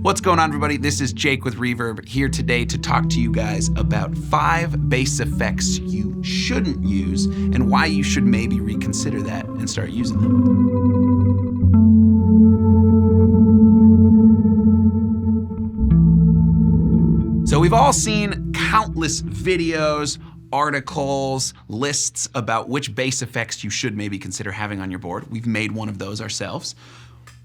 What's going on, everybody? This is Jake with Reverb, here today to talk to you guys about 5 bass effects you shouldn't use and why you should maybe reconsider that and start using them. So we've all seen countless videos, articles, lists about which bass effects you should maybe consider having on your board. We've made one of those ourselves.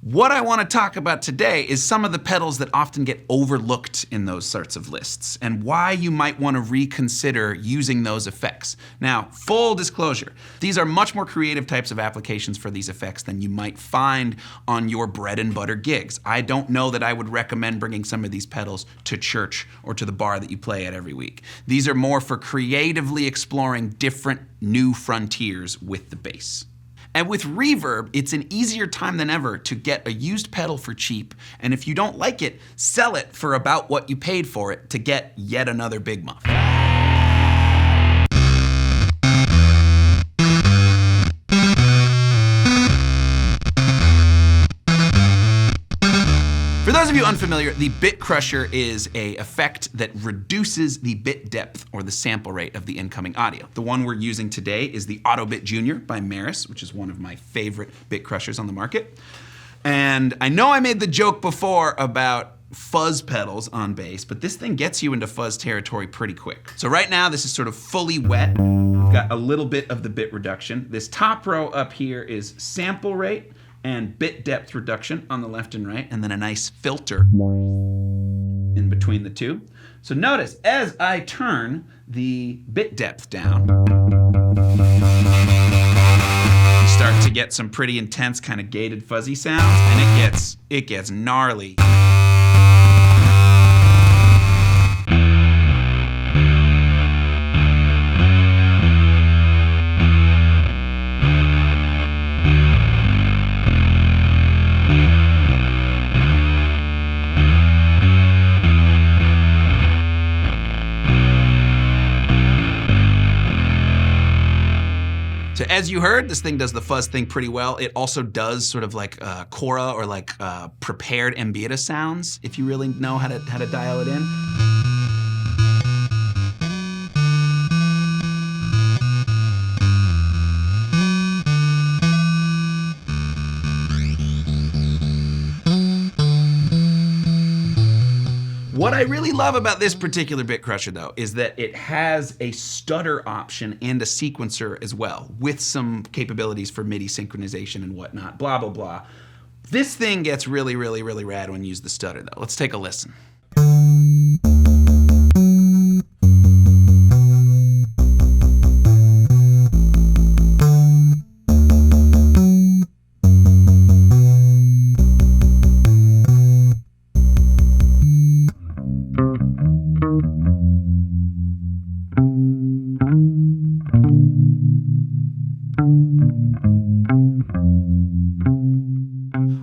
What I want to talk about today is some of the pedals that often get overlooked in those sorts of lists and why you might want to reconsider using those effects. Now, full disclosure, these are much more creative types of applications for these effects than you might find on your bread and butter gigs. I don't know that I would recommend bringing some of these pedals to church or to the bar that you play at every week. These are more for creatively exploring different new frontiers with the bass. And with Reverb, it's an easier time than ever to get a used pedal for cheap, and if you don't like it, sell it for about what you paid for it to get yet another big muff. For those of you unfamiliar, the Bitcrusher is an effect that reduces the bit depth or the sample rate of the incoming audio. The one we're using today is the Autobit Junior by Maris, which is one of my favorite Bitcrushers on the market. And I know I made the joke before about fuzz pedals on bass, but this thing gets you into fuzz territory pretty quick. So right now, this is sort of fully wet. We've got a little bit of the bit reduction. This top row up here is sample rate and bit depth reduction on the left and right, and then a nice filter in between the two. So notice, as I turn the bit depth down, you start to get some pretty intense kind of gated fuzzy sounds, and it gets gnarly. So as you heard, this thing does the fuzz thing pretty well. It also does sort of like cora or like prepared ambient sounds, if you really know how to dial it in. What I really love about this particular Bitcrusher, though, is that it has a stutter option and a sequencer as well, with some capabilities for MIDI synchronization and whatnot, blah, blah, blah. This thing gets really, really, really rad when you use the stutter, though. Let's take a listen.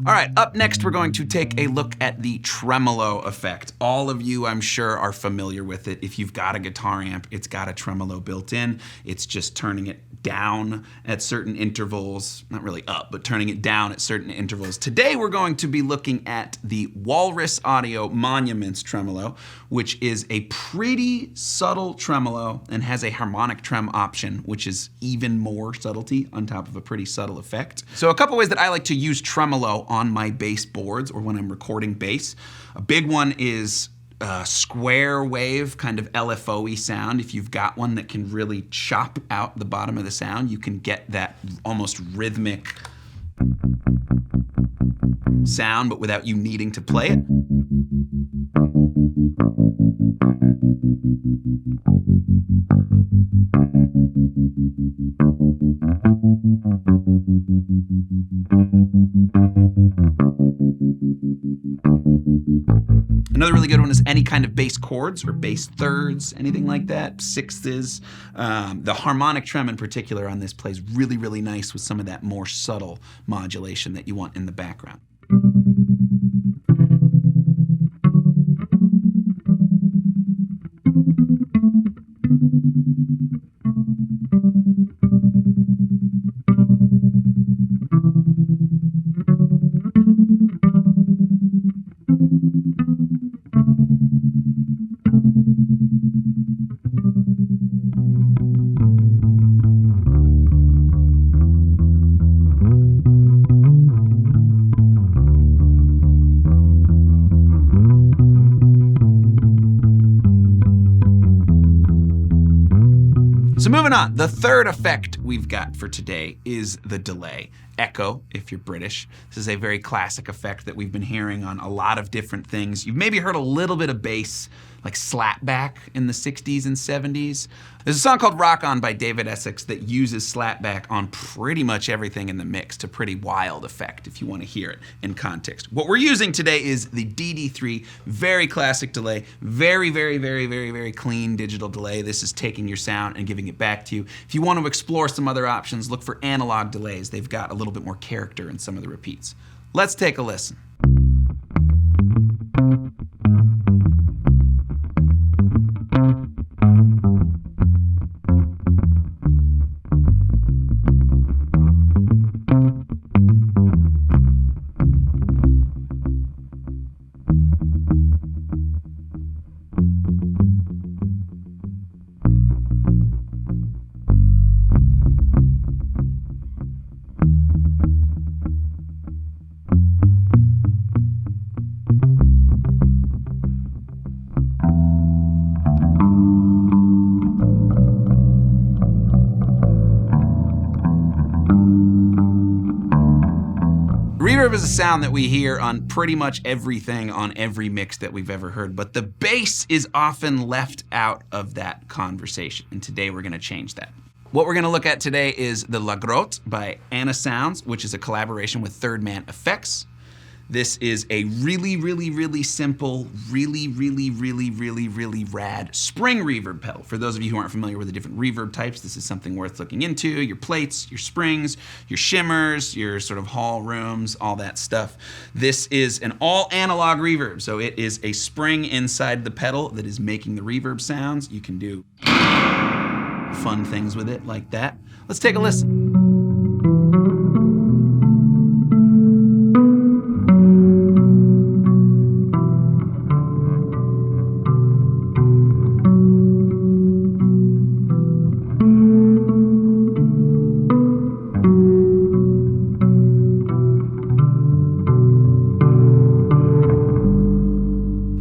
All right, up next, we're going to take a look at the tremolo effect. All of you, I'm sure, are familiar with it. If you've got a guitar amp, it's got a tremolo built in. It's just turning it down at certain intervals, not really up, but turning it down at certain intervals. Today, we're going to be looking at the Walrus Audio Monuments tremolo, which is a pretty subtle tremolo and has a harmonic trem option, which is even more subtlety on top of a pretty subtle effect. So a couple ways that I like to use tremolo on my bass boards or when I'm recording bass. A big one is square wave kind of LFO-y sound. If you've got one that can really chop out the bottom of the sound, you can get that almost rhythmic sound, but without you needing to play it. Another really good one is any kind of bass chords or bass thirds, anything like that, sixths. The harmonic trem in particular on this plays really, really nice with some of that more subtle modulation that you want in the background. Moving on, the third effect we've got for today is the delay. Echo, if you're British. This is a very classic effect that we've been hearing on a lot of different things. You've maybe heard a little bit of bass, like slapback in the 60s and 70s. There's a song called Rock On by David Essex that uses slapback on pretty much everything in the mix to pretty wild effect if you want to hear it in context. What we're using today is the DD3, very classic delay, very, very, very, very, very clean digital delay. This is taking your sound and giving it back to you. If you want to explore some other options, look for analog delays. They've got a little bit more character in some of the repeats. Let's take a listen. Reverb is a sound that we hear on pretty much everything on every mix that we've ever heard, but the bass is often left out of that conversation, and today we're gonna change that. What we're gonna look at today is the La Grotte by Anna Sounds, which is a collaboration with Third Man Effects. This is a really, really, really simple, really, really, really, really, really rad spring reverb pedal. For those of you who aren't familiar with the different reverb types, this is something worth looking into. Your plates, your springs, your shimmers, your sort of hall rooms, all that stuff. This is an all analog reverb, so it is a spring inside the pedal that is making the reverb sounds. You can do fun things with it like that. Let's take a listen.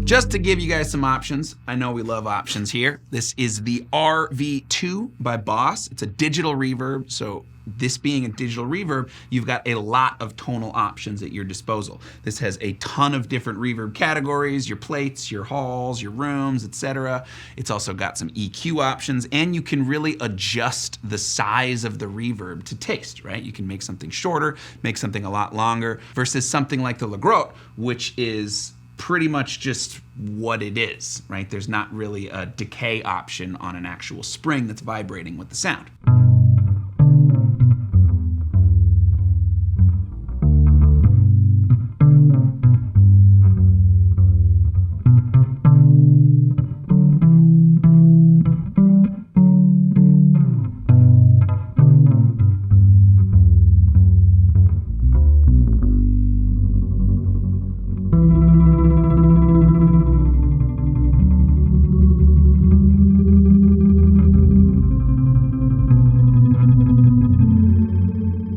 Just to give you guys some options, I know we love options here. This is the RV2 by Boss. It's a digital reverb, so this being a digital reverb, you've got a lot of tonal options at your disposal. This has a ton of different reverb categories, your plates, your halls, your rooms, etc. It's also got some EQ options, and you can really adjust the size of the reverb to taste, right? You can make something shorter, make something a lot longer, versus something like the La Grotte, which is pretty much just what it is, right? There's not really a decay option on an actual spring that's vibrating with the sound.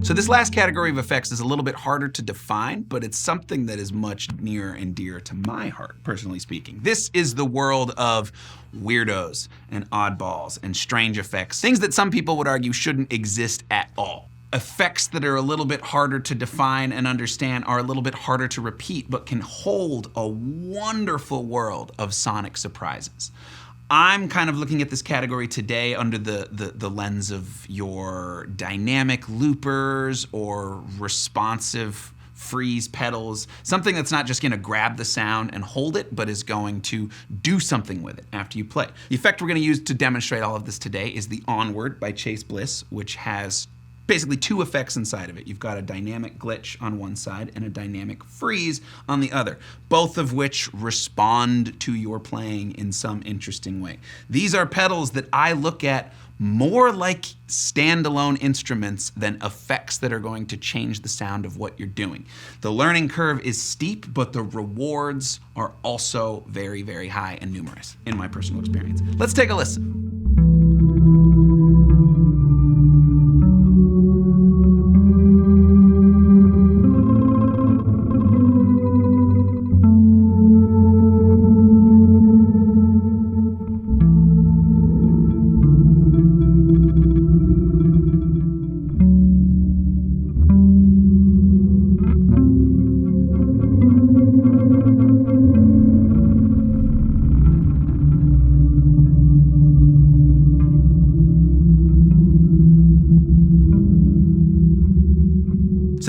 So this last category of effects is a little bit harder to define, but it's something that is much near and dear to my heart, personally speaking. This is the world of weirdos and oddballs and strange effects, things that some people would argue shouldn't exist at all. Effects that are a little bit harder to define and understand, are a little bit harder to repeat, but can hold a wonderful world of sonic surprises. I'm kind of looking at this category today under the lens of your dynamic loopers or responsive freeze pedals, something that's not just gonna grab the sound and hold it, but is going to do something with it after you play. The effect we're gonna use to demonstrate all of this today is the Onward by Chase Bliss, which has basically two effects inside of it. You've got a dynamic glitch on one side and a dynamic freeze on the other, both of which respond to your playing in some interesting way. These are pedals that I look at more like standalone instruments than effects that are going to change the sound of what you're doing. The learning curve is steep, but the rewards are also very, very high and numerous in my personal experience. Let's take a listen.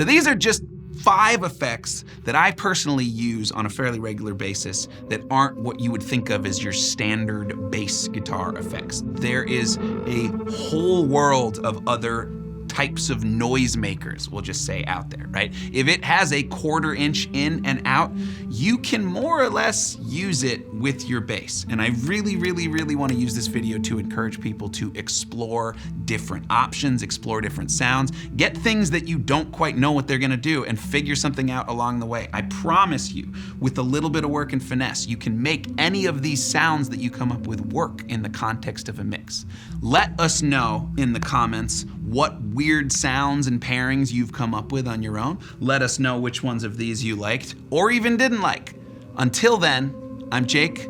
So these are just 5 effects that I personally use on a fairly regular basis that aren't what you would think of as your standard bass guitar effects. There is a whole world of other types of noisemakers, we'll just say, out there, right? If it has a 1/4 inch in and out, you can more or less use it with your bass. And I really, really, really want to use this video to encourage people to explore different options, explore different sounds, get things that you don't quite know what they're gonna do and figure something out along the way. I promise you, with a little bit of work and finesse, you can make any of these sounds that you come up with work in the context of a mix. Let us know in the comments what weird sounds and pairings you've come up with on your own. Let us know which ones of these you liked or even didn't like. Until then, I'm Jake.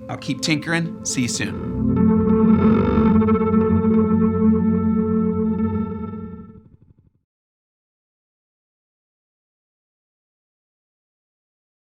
I'll keep tinkering. See you soon.